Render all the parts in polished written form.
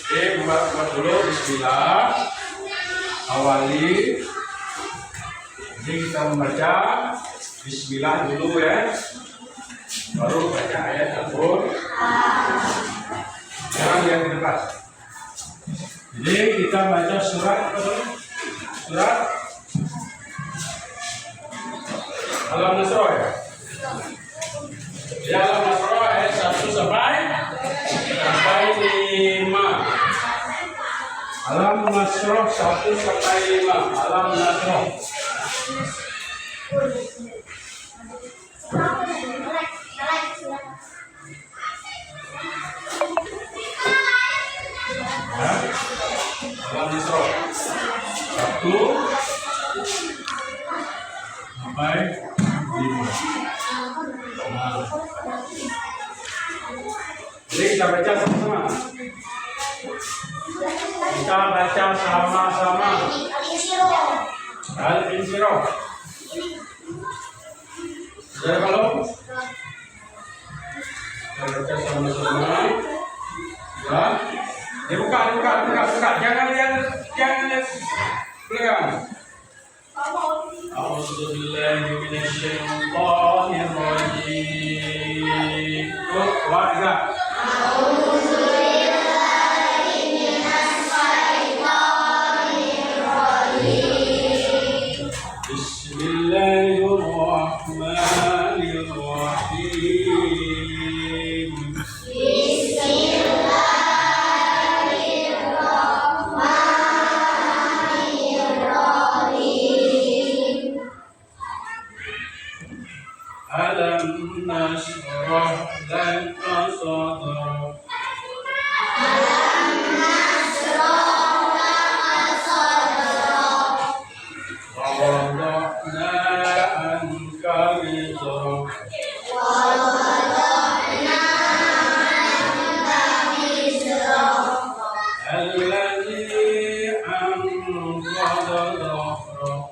Oke, buat dulu. Bismillah. Awali. Jadi kita membaca Bismillah dulu ya. Baru baca ayat Al-Qur'an. Jangan yang di depan. Jadi kita baca surat Al-Nasr ya. Ya, Al-Nasr ayat 1 sampai 5. Al-Nasr 1 sampai 5. Al-Nasr. Al-Nasr 1 sampai 5. Jadi kita baca sama-sama. Kita baca sama-sama. Al-Insyirah. Sudah kalau? Kita baca sama-sama. Ya. Buka. Jangan lihat belakang. A'udzubillahi minasyaitonir rajim. Warga. Bismillahirrahmanirrahim. Alam nashrah laka sadrak. Wada'na anka wizrak. Alladzi anqadha dhahrak.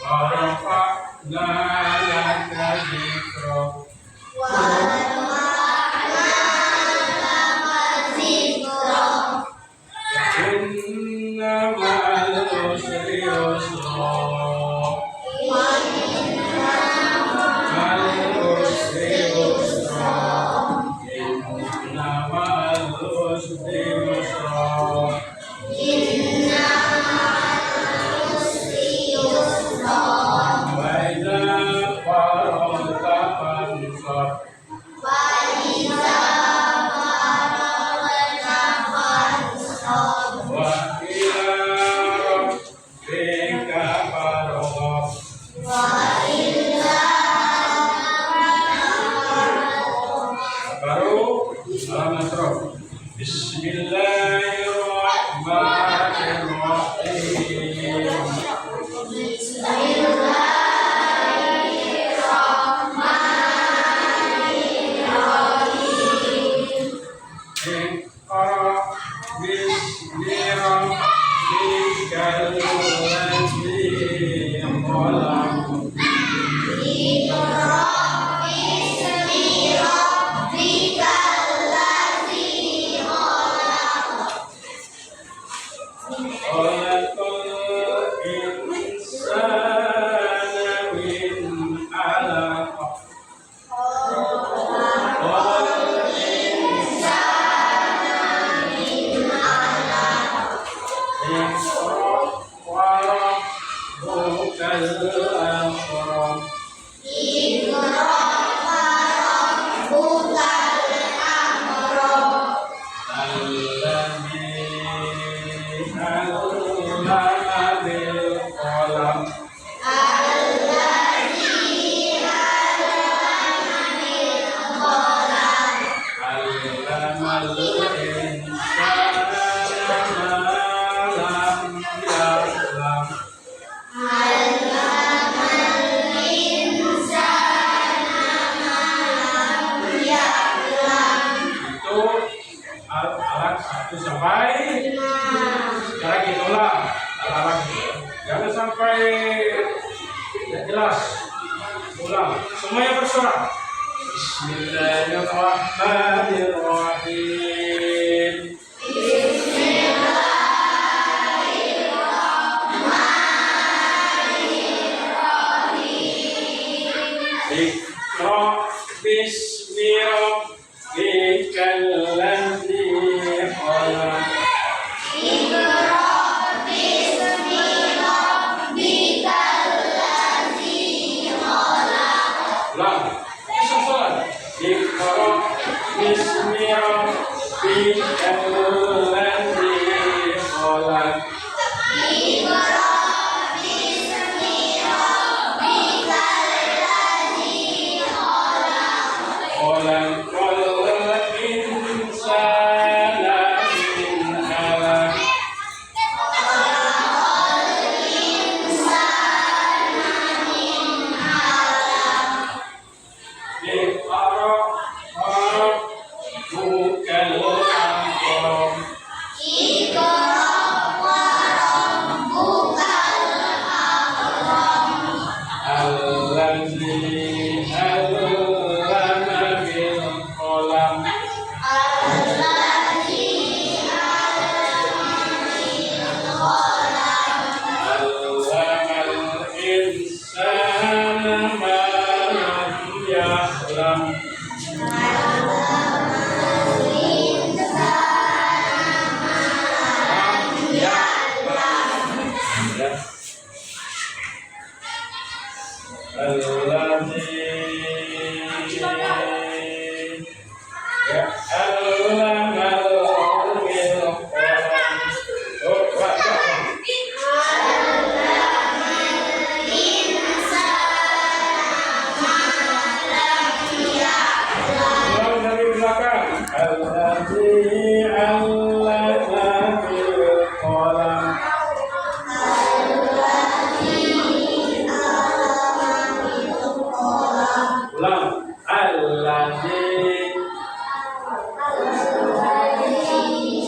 Warafa'na laka dzikrak. Inna ma'al usri yusra. Bismillahirrahmanirrahim. jelas. Ulang. Semuanya bersorak. Bismillahirrahmanirrahim. Iqra bismi rabbikal ladzi khalaq. Ulang. Susul. Iqra bismi rabbikal ladzi khalaq. Khalaqal insana min 'alaq. Iqra rabbukal akram. Alladzi 'allama bil qalam. Allamal insana ma lam ya'lam. Ya. Alladzi ya'lamu bil qalam. Oh, baca. Ulang dari belakang. Alladzi 'allama bil qalam. Ulang. Alladzi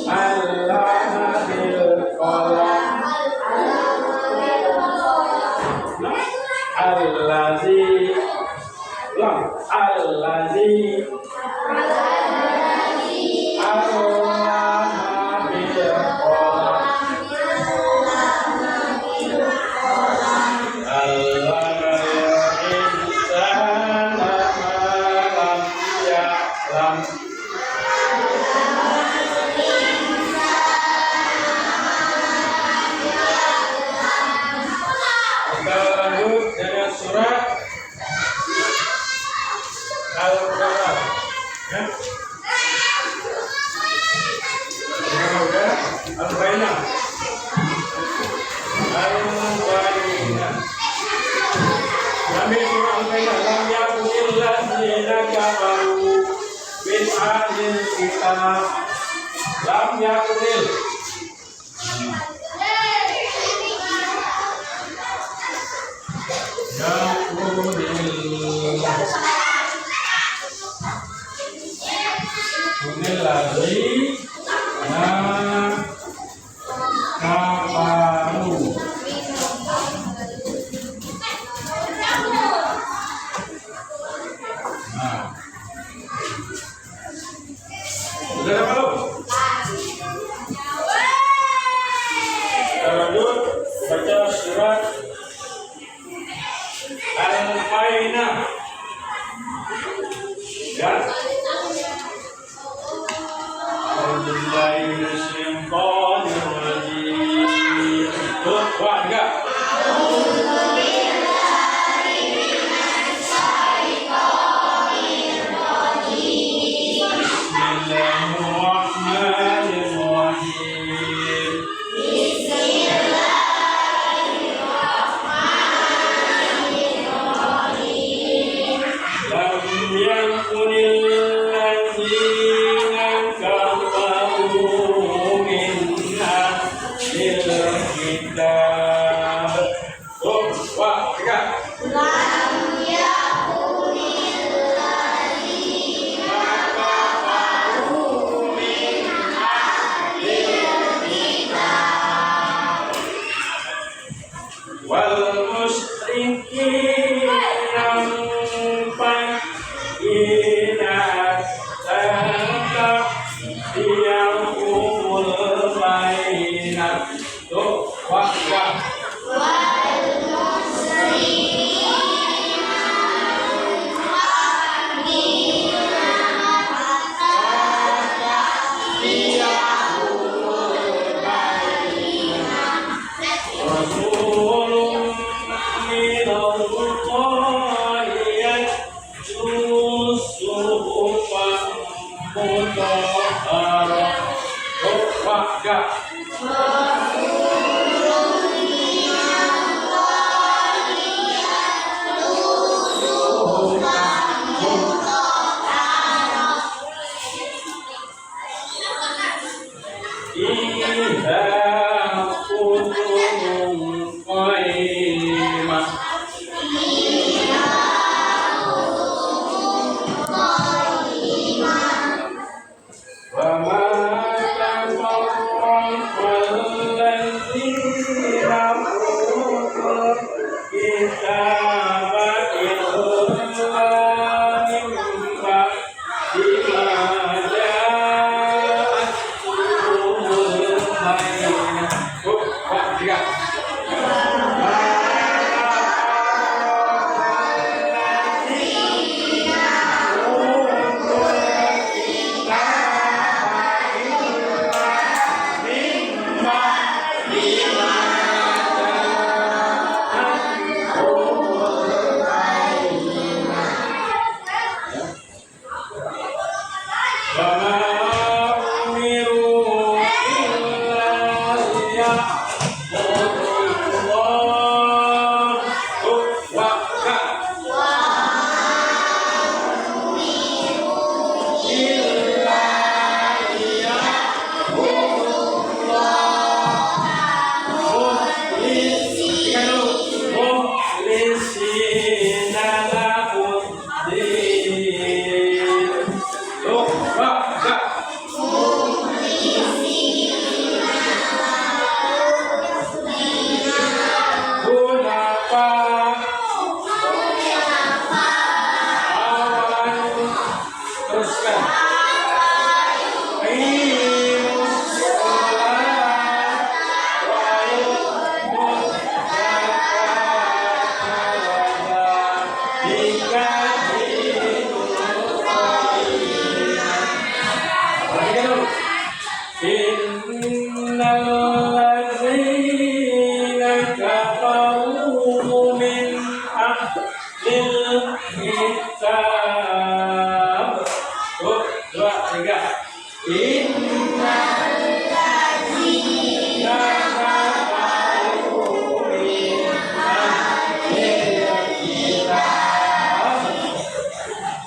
'allama bil qalam. Alladzi. Ulang. Alladzi 'allama bil qalam. Allamal insana ma lam ya'lam. Kita lanjut dengan surat Al-Qalam. Ya. Udah Al-Bayyinah. Al-Bayyinah. Kami surah Al-Bayyinah. Lam yakunil ladzina kafaru min ahlil kitab. Lam yakunil. Kunil ladzina kafaru. Nah. Sudah ada belum? Kita lanjut baca surat Al-Bayyinah. Ya. A'udzubillahi minasyaitonir rajim. Tuh, wah, enggak. Bismillahirrahmanirrahim.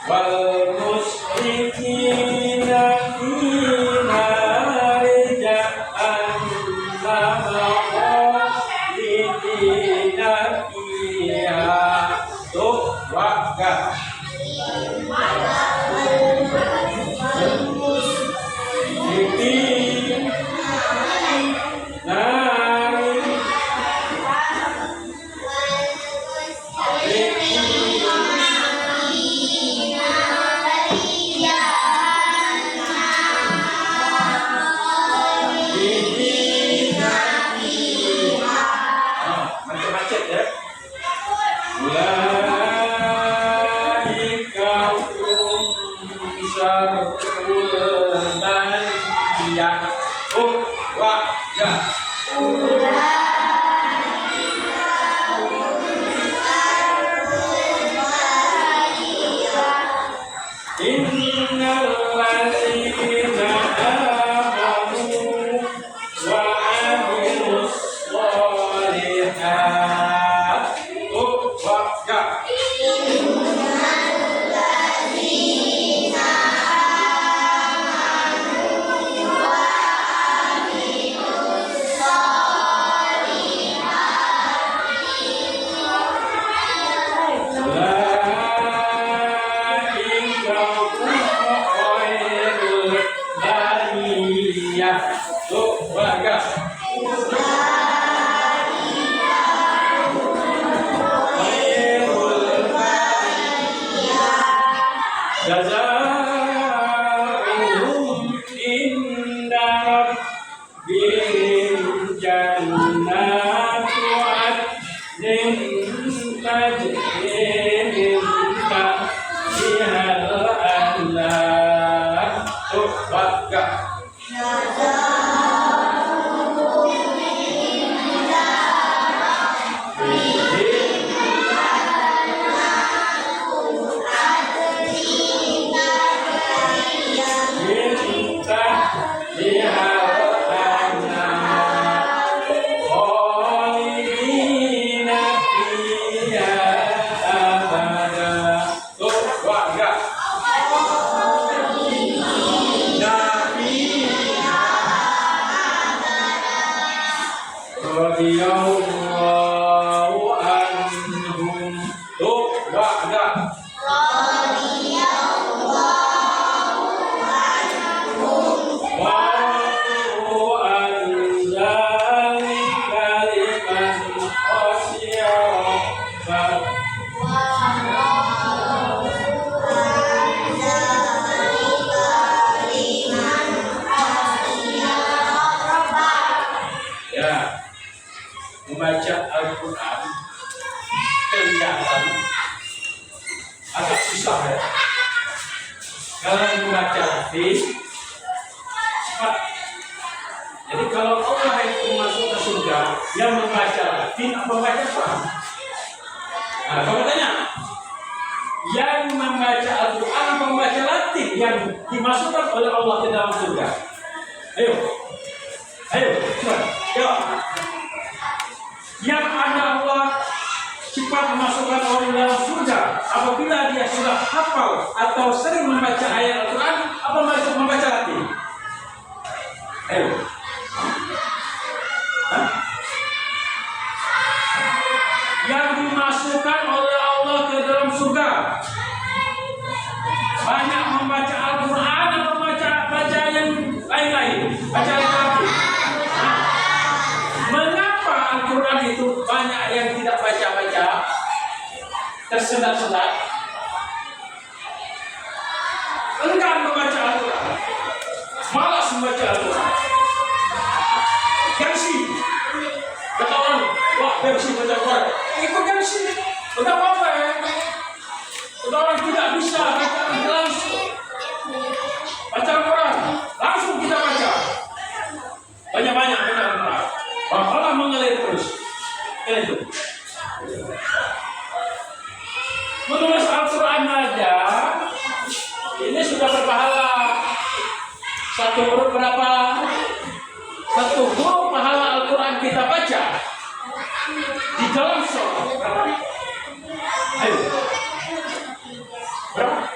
wal musyrikina fi nari jahannam khalidina fiha. Tuh waka macet-macet ya. Ulaika hum syarrul bariyah. Wajah. Innal ladzina amanu wa amilus sholihat. Wajah. Jazaa'uhum inda rabbihim jannatu 'adnin tajri min tahtihal anhar. Surga. Radiyallahu anhum. Tuh wa'da. Wa'du anzali kaliman khasiyah. Ya, membaca Al-Quran kelihatan agak susah ya. Kalau membaca hati cepat. Jadi kalau Allah itu masuk ke surga, yang membaca hati apa membaca Quran? Nah, kalau tanya, yang membaca Al-Quran apa membaca Latin yang dimasukkan oleh Allah ke dalam surga? Ayo, coba jawab. Yang ada Allah cepat memasukkan orang dalam surga apabila dia sudah hafal atau sering membaca ayat Al-Quran, apa membaca Latin? Ayo. Yang dimasukkan oleh Allah ke dalam surga banyak membaca Al-Quran atau baca yang lain-lain, baca ayat Al-Quran. Mengapa Al-Quran itu banyak yang tidak baca-baca, tersendat-sendat, enggan membaca Al-Quran, malas membaca Al-Quran, gengsi, kata orang, wah gengsi baca Al-Quran, ikut gengsi, udah apa ya? Udah orang tidak bisa baca langsung, baca Al-Quran, langsung kita baca, banyak-banyak Al-Quran, Allah mengalir terus, itu. Menulis Al-Quran aja, ini sudah berpahala. Satu huruf berapa? Satu huruf pahala Al-Quran kita baca di dalam sholat. Ayo, berapa?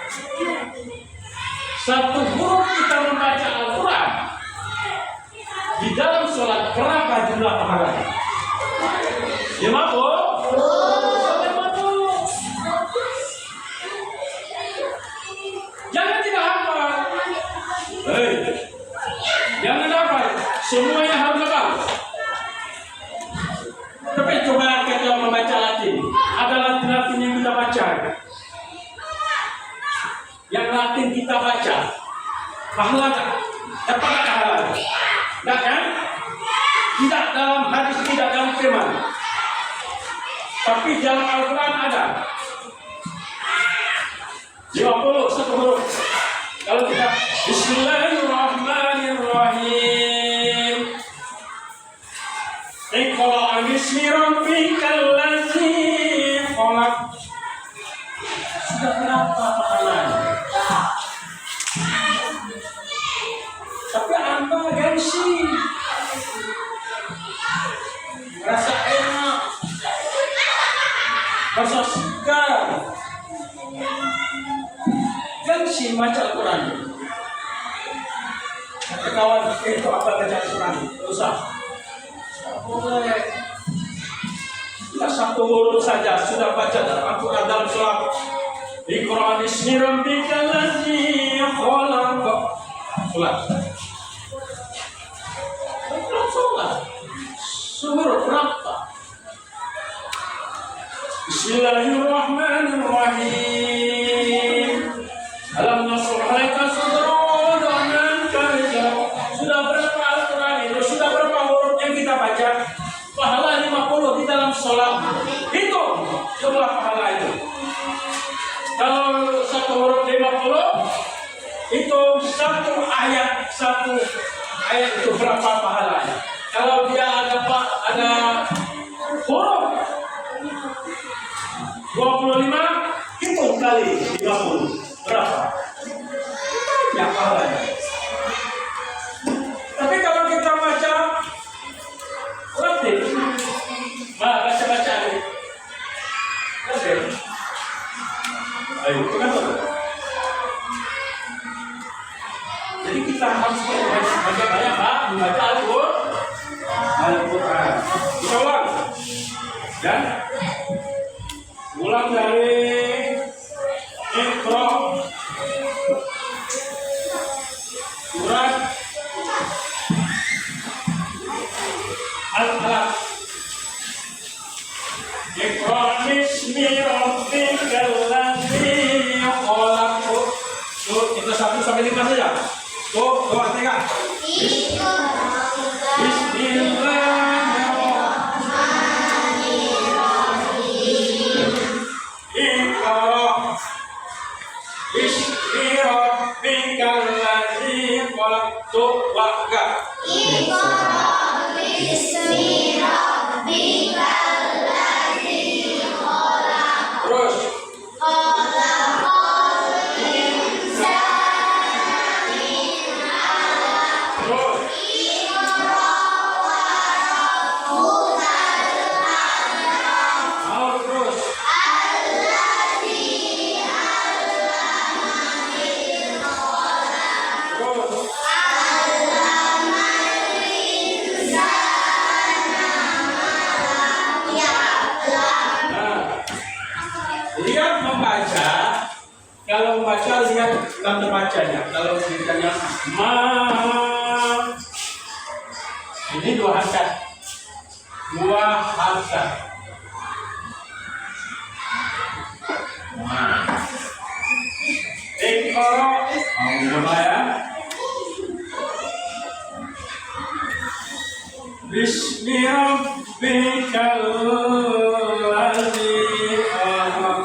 kita baca, yang Latin kita baca, pahala tak? Dapat pahala? Tak kan? Tidak dalam hadis, tidak dalam firman, tapi dalam Al-Quran ada 50 satu huruf. Kalau kita Bismillahirrahmanirrahim, Iqra bismi rabbikal ladzi khalaq. Sudah berapa pahalanya? Tapi Anda gengsi, rasa enak, rasa segar, gengsi baca Al-Quran. Kawan itu apa baca Al-Quran? Usah. Boleh. Tidak satu huruf saja sudah baca dalam Al-Quran dalam sholat. Iqra bismi rabbikal ladzi khalaq. Sholat. Sholat. Suhur berapa? Bismillahirrahmanirrahim. Alam nashrah laka sadrak wa wada'na anka wizrak. Sudah berapa Al-Quran itu? Sudah berapa huruf yang kita baca? Pahala 50 di dalam sholat. Hitung jumlah pahala itu. Kalau satu huruf 50, itu satu ayat itu berapa pahalanya? Kalau dia ada huruf 25, hitung kali 50 berapa? Ya pahalanya. Tapi kalau kita baca Latin, baca ini. Oke. Ayo, kenapa? Jadi kita harus banyak membaca Al-Quran. Kita ulang. Dan ulang dari Iqra surat Al-Alaq. Iqra bismi rabbikal ladzi khalaq. Tuh, kita 1 sampai 5 saja. Tuh, 2, 3. Bismillahirrahmanirrahim. Iqra bismi rabbikal ladzi khalaq. Tuh, 3. Iqra bismi rabbikal ladzi khalaq. Terus. Khalaqal insana min 'alaq. Terus. Iqra wa rabbukal akram. Terus. Alladzi 'allama bil qalam. Terus. 'Allamal insana ma lam ya'lam. Nah, lihat membaca. Kalau membaca lihat tanda bacanya. Kalau misalnya ini 2 harokat. 2 harokat. Iqra, coba ya. Bismi rabbikal ladzi khalaq.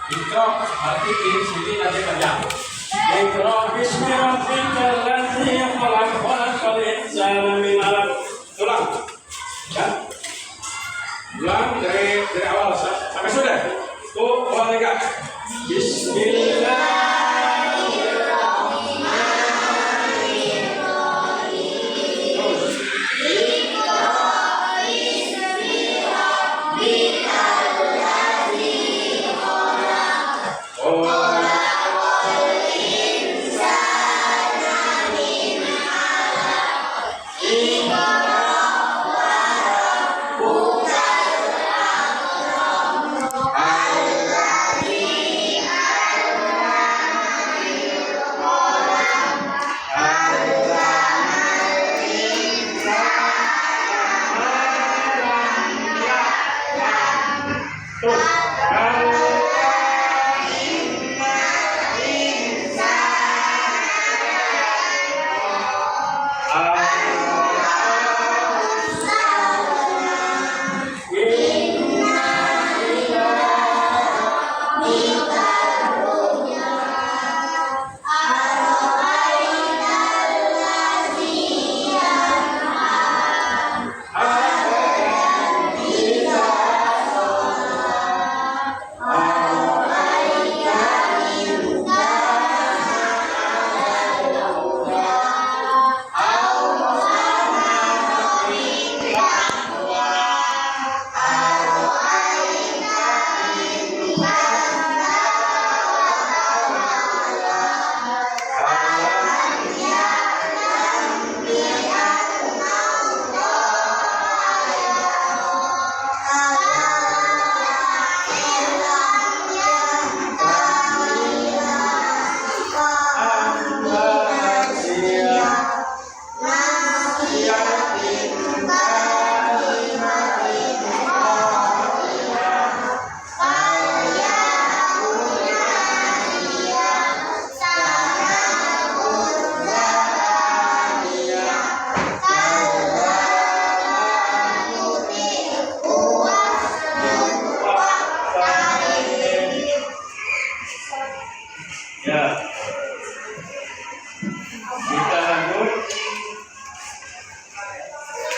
Iqra berarti ini sini nanti kerja. Iqra bismi rabbikal ladzi khalaq, khalaqal insana min 'alaq. Ulang. Ya. Ulang dari awal sampai sudah. Tuh, 2, 3. Bismillahirrahmanirrahim.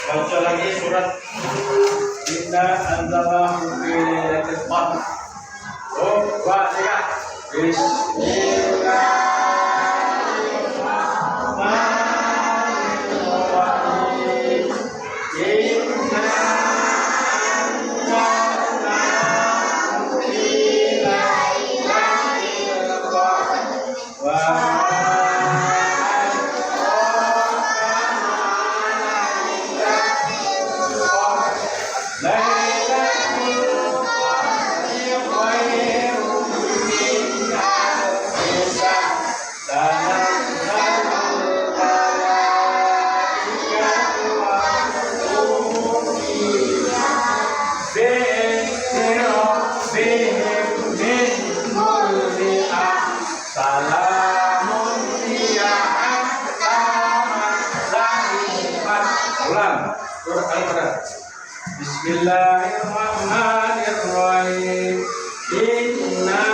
Baca lagi surat Inna anzalahu fi lailatul qadr. Oh, 2, 3. Bismillahirrahmanirrahim. Inna anzalahu fi lailatul qadr. Wa Bismillahirrahmanirrahim. Inna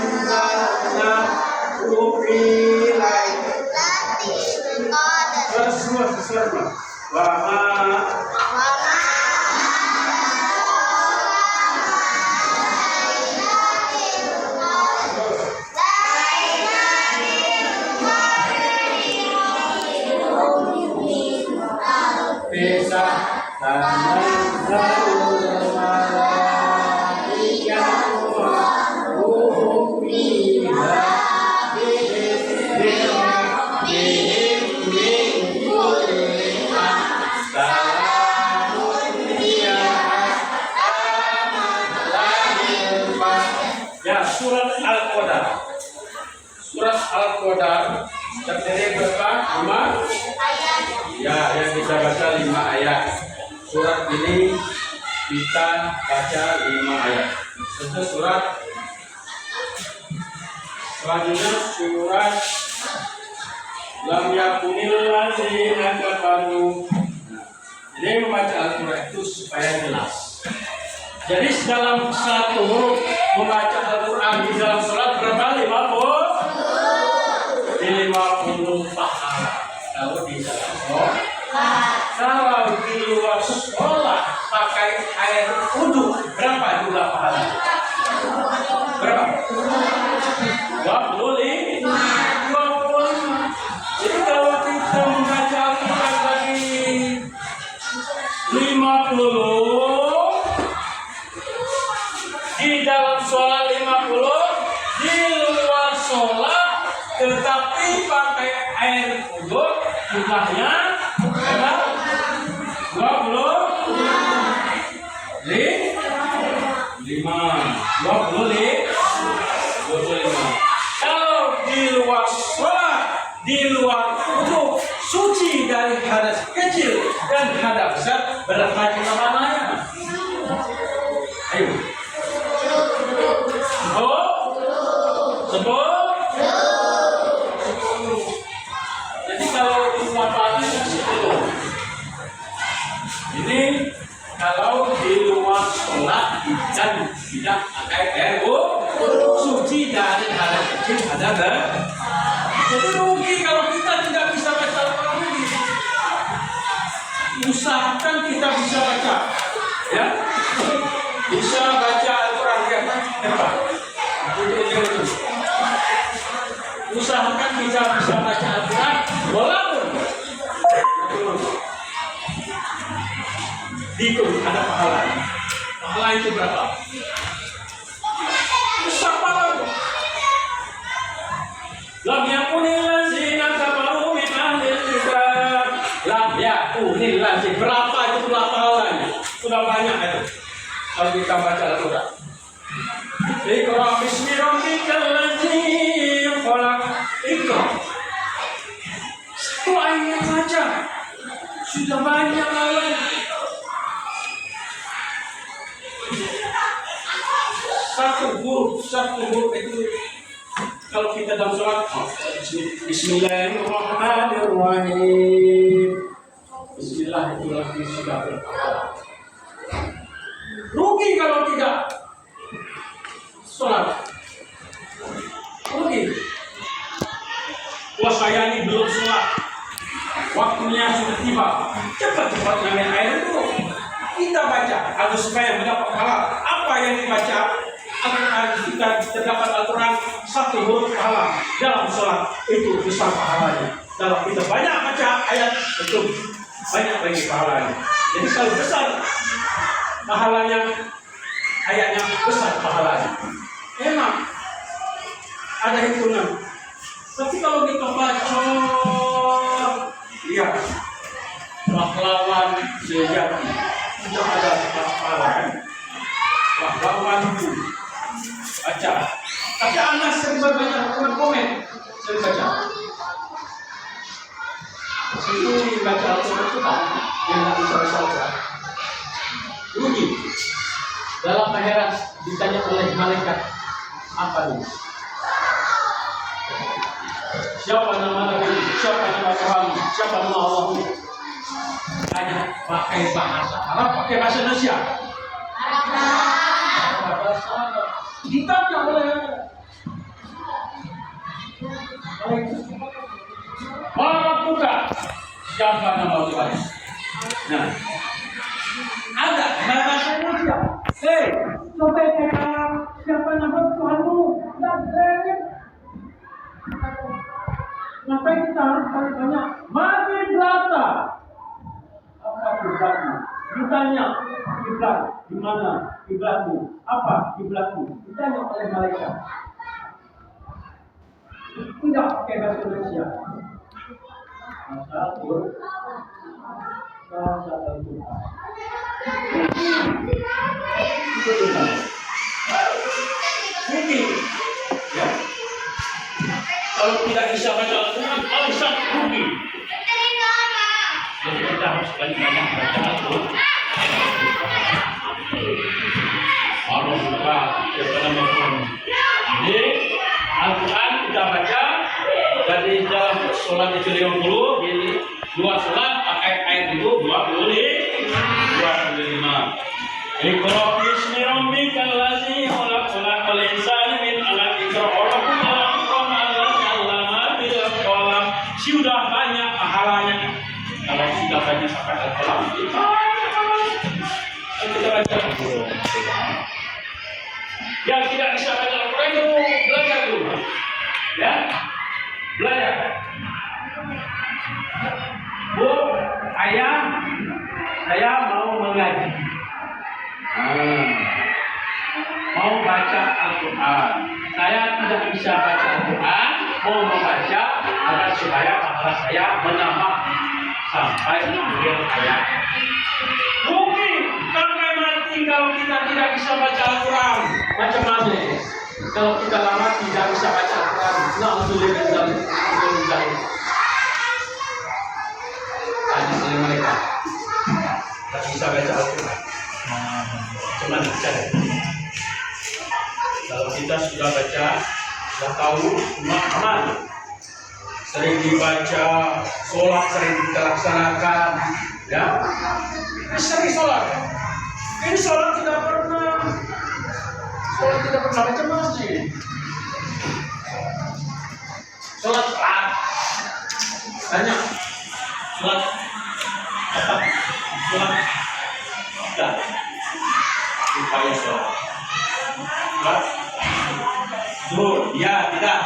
anzalnahu fi lailatul qadr. Semua. Wa ma bisa tanazzalul malaikatu wa ruh fiha bi'izni rabbihim min kulli amrin. Salamun hiya ya. Surat Al-Qadar. Surat Al-Qadar terdiri berapa? 5 ayat. Ya, yang kita baca 5 ayat. Surat ini kita baca 5 ayat. Itu surat selanjutnya surat Lam yakunil ladzina kafaru. Jadi membaca Al-Quran itu supaya jelas. Jadi dalam satu huruf membaca Al-Quran di dalam surat berapa? 50 pahala. Kalau di dalam sholat, kalau di luar sholat pakai air wudhu berapa jumlah pahala? Berapa? 25. Jadi kalau kita membaca Al-Quran lagi 50 di dalam sholat 50 di luar sholat tetapi pakai air wudhu jumlahnya berapa? 25. Kalau di luar sholat, di luar wudhu suci dari hadas kecil dan hadas besar, berapa jumlah pahalanya? Ayo. Sebut. Jadi kalau manfaatnya 10. Ini kalau di luar sholat dan tidak pakai air suci dari hadas kecil ada kan? Jadi rugi kalau kita tidak bisa baca Al-Quran ini. Usahakan kita bisa baca, ya. Bisa baca Al-Quran ya, depan. Usahakan kita bisa baca Al-Quran walaupun dihitung ada pahala. Pahala itu berapa? Besar pahala. Lam yakunil ladzina kafaru min ahlil kitab. Lam yakunil ladzina. Berapa itu jumlah pahalanya? Sudah banyak itu. Kalau kita baca Al-Quran. Iqra bismi rabbikal ladzi khalaq. Iqra. Satu ayat saja sudah banyak lawan. Satu huruf itu kalau kita dalam sholat Bismillahirrahmanirrahim. Bismillah itu lagi sudah berpahala. Rugi kalau tidak sholat. Rugi. Wah saya ini belum sholat. waktunya sudah tiba. Cepat-cepat ngambil air dulu. Kita baca agar supaya mendapat pahala. Apa yang dibaca agar kita terdapat Al-Quran satu huruf pahala dalam sholat itu besar pahalanya. Kalau kita banyak baca ayat itu banyak lagi pahalanya. Jadi kalau besar pahalanya, ayatnya besar pahalanya. Memang ada hitungan. Tapi kalau kita baca, lihat pahlawan sejati tidak ada pahlawan. Pahlawan itu baca. Tapi anak sering baca komen, sering baca. Itu baca Al-Quran itu tak yang tidak bisa baca. Rugi. Dalam akhirat ditanya oleh malaikat apa ini? Siapa nama Nabi? Siapa nama Tuhan? Siapa nama Allah? Hanya pakai bahasa Arab, pakai bahasa Indonesia. Ditanya oleh para buka siapa nama Tuhan? Nah, ada bahasa Indonesia. Coba cakap siapa nama Tuhanmu? Maka kita harus tanya, mati berata. Apa kiblatmu? Ditanya kiblat di mana? Kiblatmu apa? Kiblatmu ditanya oleh malaikat. Tidak pakai bahasa Indonesia. Bahasa Al-Quran. Bahasa Al-Quran. Itu benar. Mungkin, ya. Kalau tidak bisa baca Al-Quran, alasan rugi. Jadi kita harus banyak-banyak baca Al-Quran. Harus buka kepada Al-Quran. Jadi Al-Quran kita baca dari dalam sholat itu 50, jadi dua sholat pakai air itu 25. Iqra bismi rabbikal ladzi khalaq, khalaqal insana min 'alaq, iqra rabbukal akram allazi 'allama bil qalam. Sudah banyak pahalanya. Kalau sudah banyak sampai Al-Qalam kita baca. Yang tidak bisa baca Al-Quran itu belajar dulu. Ya, belajar. Bu, ayah, saya mau mengaji. Mau baca Al-Quran. Saya tidak bisa baca Al-Quran, mau membaca agar supaya pahala saya menambah sampai akhir hayat. Mungkin sampai mati kalau kita tidak bisa baca Al-Quran. Macam mana? Kalau kita lama tidak bisa baca Al-Quran, na'udzubillah. Tanya oleh mereka, tak bisa baca Al-Quran. Cuma baca. Kalau kita sudah baca, sudah tahu, cuma aman. Sering dibaca, sholat sering kita laksanakan, ya. Sering sholat. Ini sholat tidak pernah baca masjid. Sholat tanya, sholat apa? Sholat tidak. Upaya sholat. Sholat. Zuhur, ya tidak.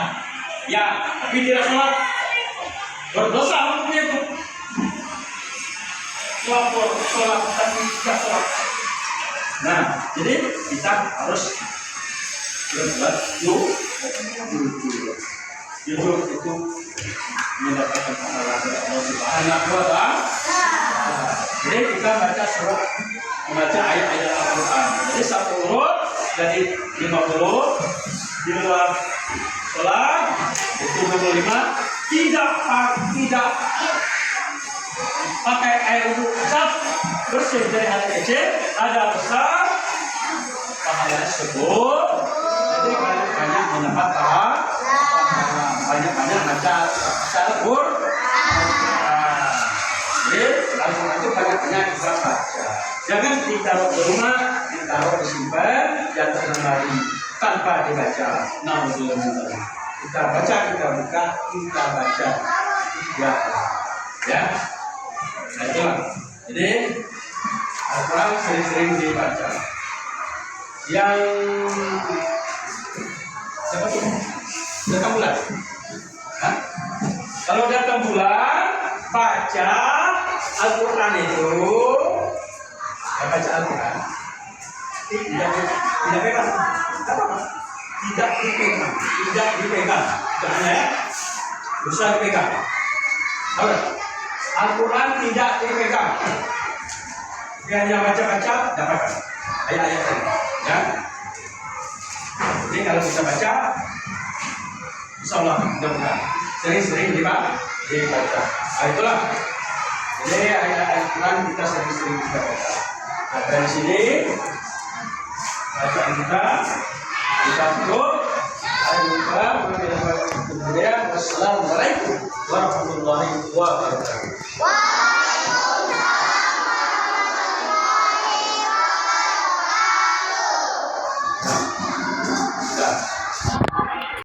Ya, tapi tidak sholat. Berdosa hukumnya itu. Lapor sholat tapi tidak sholat. Nah, jadi kita harus berbuat jujur itu mendapatkan pahala dari Allah Subhanahu wa Ta'ala. Jadi kita baca surat, membaca ayat-ayat Al-Quran. Jadi satu urut dari 50 di luar sholat itu 25. Tidak pakai air wudhu bersih dari hal kecil, ada besar pahalanya sebut. Jadi banyak mendapat pahala, banyak baca Al-Quran. Jadi Al-Quran itu banyak kita baca. Jangan ditaruh di rumah, ditaruh disimpan di atas lemari tanpa dibaca. Kita baca, kita buka, kita baca. Ya. Ya, nah itulah. Jadi Al-Quran sering-sering dibaca. Yang siapa tuh? Datang bulan? Hah? Kalau datang bulan, baca Al-Quran itu, ya baca Al-Quran. Tidak pegang, apa? Tidak dipegang, jangan ya, bisa dipegang. Tahu tak? Al-Quran tidak dipegang. Dia hanya baca-baca, dapatkan ayat-ayat ini. Ya. Jadi kalau kita baca, insya Allah mudah-mudahan sering-sering dibaca. Nah, itulah. Jadi ayat-ayat Quran kita sering-sering kita baca. Nah, dari sini bacaan kita tutup. Kemudian